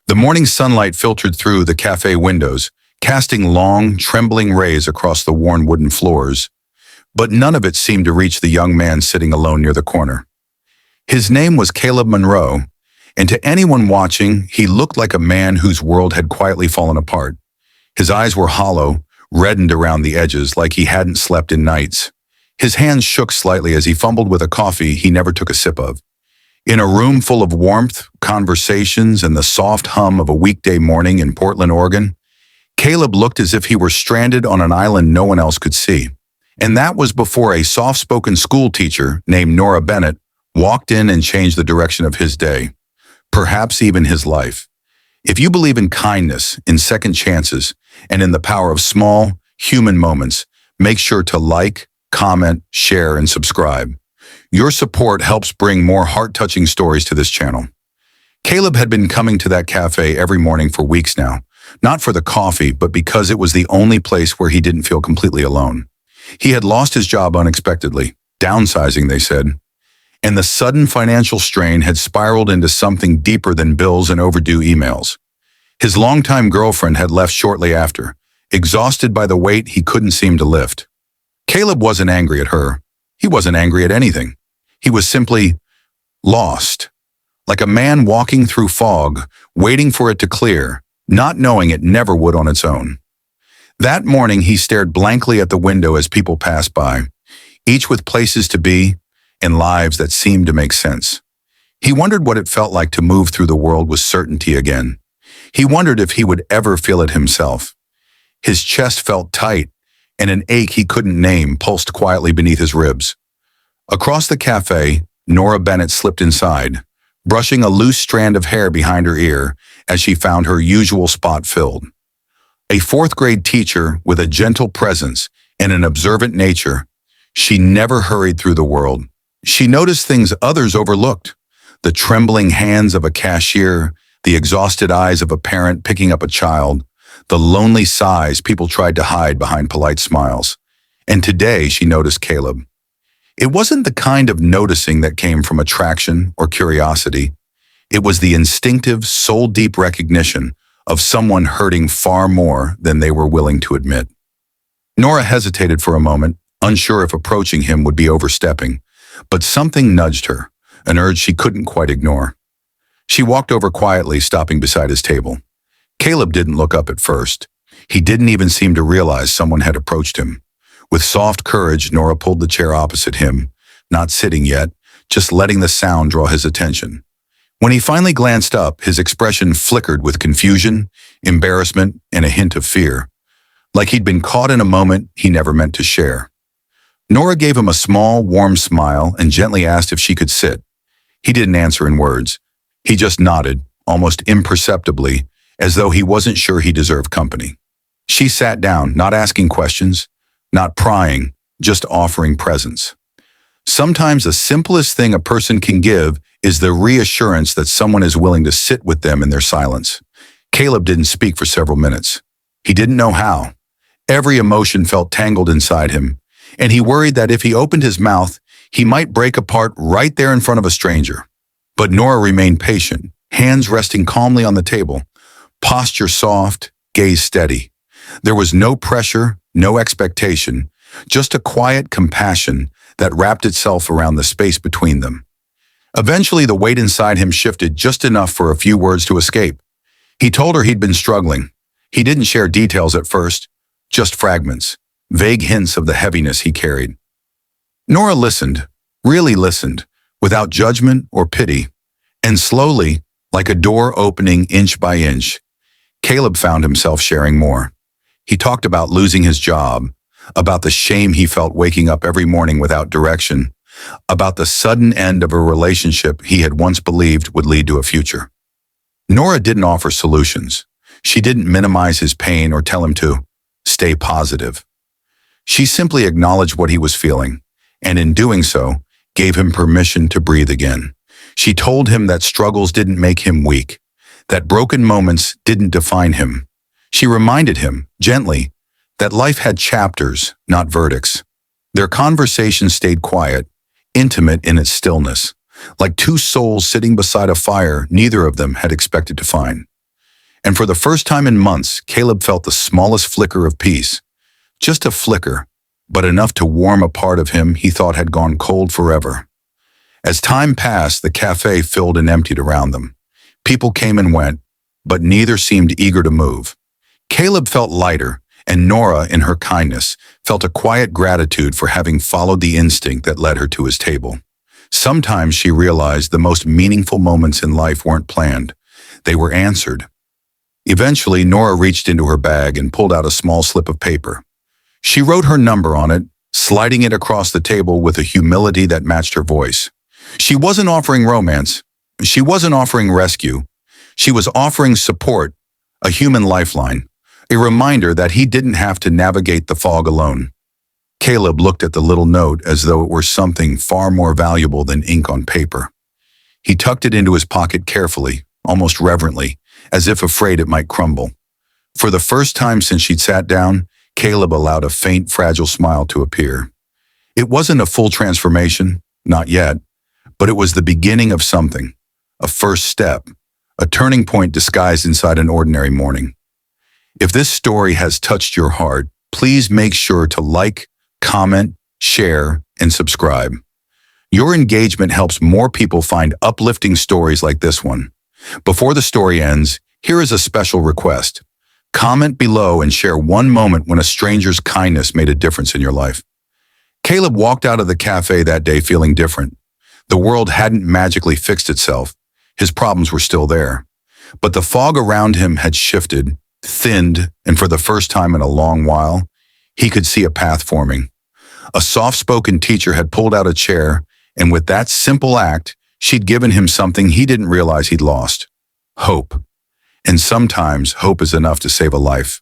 The morning sunlight filtered through the cafe windows, casting long, trembling rays across the worn wooden floors, but none of it seemed to reach the young man sitting alone near the corner. His name was Caleb Monroe, and to anyone watching, he looked like a man whose world had quietly fallen apart. His eyes were hollow, reddened around the edges like he hadn't slept in nights. His hands shook slightly as he fumbled with a coffee he never took a sip of. In a room full of warmth, conversations, and the soft hum of a weekday morning in Portland, Oregon, Caleb looked as if he were stranded on an island no one else could see. And that was before a soft-spoken school teacher named Nora Bennett walked in and changed the direction of his day, perhaps even his life. If you believe in kindness, in second chances, and in the power of small, human moments, make sure to like, comment, share, and subscribe. Your support helps bring more heart-touching stories to this channel. Caleb had been coming to that cafe every morning for weeks now, not for the coffee, but because it was the only place where he didn't feel completely alone. He had lost his job unexpectedly, downsizing, they said, and the sudden financial strain had spiraled into something deeper than bills and overdue emails. His longtime girlfriend had left shortly after, exhausted by the weight he couldn't seem to lift. Caleb wasn't angry at her. He wasn't angry at anything. He was simply lost, like a man walking through fog, waiting for it to clear, not knowing it never would on its own. That morning, he stared blankly at the window as people passed by, each with places to be and lives that seemed to make sense. He wondered what it felt like to move through the world with certainty again. He wondered if he would ever feel it himself. His chest felt tight, and an ache he couldn't name pulsed quietly beneath his ribs. Across the cafe, Nora Bennett slipped inside, brushing a loose strand of hair behind her ear as she found her usual spot filled. A fourth-grade teacher with a gentle presence and an observant nature, she never hurried through the world. She noticed things others overlooked: the trembling hands of a cashier, the exhausted eyes of a parent picking up a child, the lonely sighs people tried to hide behind polite smiles. And today she noticed Caleb. It wasn't the kind of noticing that came from attraction or curiosity. It was the instinctive, soul-deep recognition of someone hurting far more than they were willing to admit. Nora hesitated for a moment, unsure if approaching him would be overstepping, but something nudged her, an urge she couldn't quite ignore. She walked over quietly, stopping beside his table. Caleb didn't look up at first. He didn't even seem to realize someone had approached him. With soft courage, Nora pulled the chair opposite him, not sitting yet, just letting the sound draw his attention. When he finally glanced up, his expression flickered with confusion, embarrassment, and a hint of fear, like he'd been caught in a moment he never meant to share. Nora gave him a small, warm smile and gently asked if she could sit. He didn't answer in words. He just nodded, almost imperceptibly, as though he wasn't sure he deserved company. She sat down, not asking questions, not prying, just offering presence. Sometimes the simplest thing a person can give is the reassurance that someone is willing to sit with them in their silence. Caleb didn't speak for several minutes. He didn't know how. Every emotion felt tangled inside him, and he worried that if he opened his mouth, he might break apart right there in front of a stranger. But Nora remained patient, hands resting calmly on the table, posture soft, gaze steady. There was no pressure, no expectation, just a quiet compassion that wrapped itself around the space between them. Eventually, the weight inside him shifted just enough for a few words to escape. He told her he'd been struggling. He didn't share details at first, just fragments, vague hints of the heaviness he carried. Nora listened, really listened, without judgment or pity, and slowly, like a door opening inch by inch, Caleb found himself sharing more. He talked about losing his job, about the shame he felt waking up every morning without direction, about the sudden end of a relationship he had once believed would lead to a future. Nora didn't offer solutions. She didn't minimize his pain or tell him to stay positive. She simply acknowledged what he was feeling, and in doing so, gave him permission to breathe again. She told him that struggles didn't make him weak, that broken moments didn't define him. She reminded him, gently, that life had chapters, not verdicts. Their conversation stayed quiet, intimate in its stillness, like two souls sitting beside a fire neither of them had expected to find. And for the first time in months, Caleb felt the smallest flicker of peace. Just a flicker, but enough to warm a part of him he thought had gone cold forever. As time passed, the cafe filled and emptied around them. People came and went, but neither seemed eager to move. Caleb felt lighter, and Nora, in her kindness, felt a quiet gratitude for having followed the instinct that led her to his table. Sometimes she realized the most meaningful moments in life weren't planned. They were answered. Eventually, Nora reached into her bag and pulled out a small slip of paper. She wrote her number on it, sliding it across the table with a humility that matched her voice. She wasn't offering romance. She wasn't offering rescue. She was offering support, a human lifeline, a reminder that he didn't have to navigate the fog alone. Caleb looked at the little note as though it were something far more valuable than ink on paper. He tucked it into his pocket carefully, almost reverently, as if afraid it might crumble. For the first time since she'd sat down, Caleb allowed a faint, fragile smile to appear. It wasn't a full transformation, not yet, but it was the beginning of something, a first step, a turning point disguised inside an ordinary morning. If this story has touched your heart, please make sure to like, comment, share, and subscribe. Your engagement helps more people find uplifting stories like this one. Before the story ends, here is a special request. Comment below and share one moment when a stranger's kindness made a difference in your life. Caleb walked out of the cafe that day feeling different. The world hadn't magically fixed itself. His problems were still there. But the fog around him had shifted, thinned, and for the first time in a long while, he could see a path forming. A soft-spoken teacher had pulled out a chair, and with that simple act, she'd given him something he didn't realize he'd lost: hope. And sometimes hope is enough to save a life.